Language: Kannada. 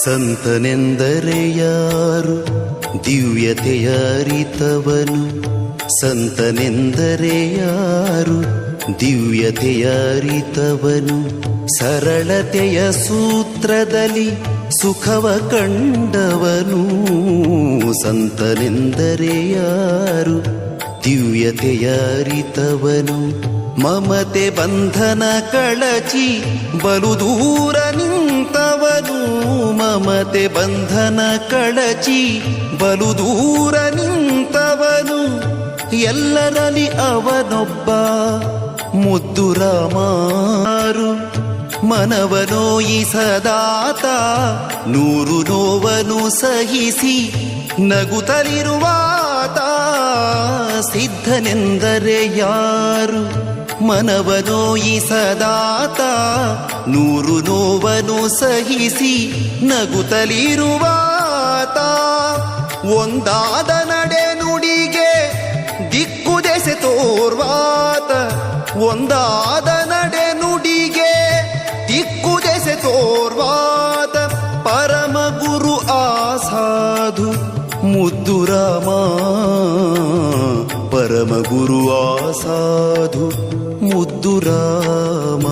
ಸಂತನೆಂದರೆ ಯಾರು ದಿವ್ಯತೆಯ ಅರಿತವನು, ಸಂತನೆಂದರೆ ಯಾರು ದಿವ್ಯತೆಯ ಅರಿತವನು, ಸರಳತೆಯ ಸೂತ್ರದಲ್ಲಿ ಸುಖವ ಕಂಡವನು. ಸಂತನೆಂದರೆ ಯಾರು ದಿವ್ಯತೆಯ ಅರಿತವನು, ಮಮತೆ ಬಂಧನ ಕಳಚಿ ಬಲು ದೂರ ನಿಂತವನು. ಮಮತೆ ಬಂಧನ ಕಳಚಿ ಬಲು ದೂರ ನಿಂತವನು, ಎಲ್ಲರಲ್ಲಿ ಅವನೊಬ್ಬ ಮುದ್ದು ರಾಮಾರು. ಮನವನೋಯಿಸದಾತ ನೂರು ನೋವನು ಸಹಿಸಿ ನಗುತ್ತಲಿರುವಾತ. ಸಿದ್ಧನೆಂದರೆ ಯಾರು ಮನವನೋಯಿಸದಾತ ನೂರು ನೋವನು ಸಹಿಸಿ ನಗುತ್ತಲಿರುವಾತ. ಒಂದಾದ ನಡೆ ನುಡಿಗೆ ದಿಕ್ಕು ದೆಸೆ ತೋರ್ವಾತ, ಒಂದಾದ ನಡೆ ನುಡಿಗೆ ದಿಕ್ಕು ದೆಸೆ ತೋರ್ವಾತ. ಪರಮ ಗುರು ಆಸಾಧು ಮುದ್ದು ರಾಮ, ಪರಮ ಗುರು ಆಸಾಧು ಮುದ್ದು ರಾಮ.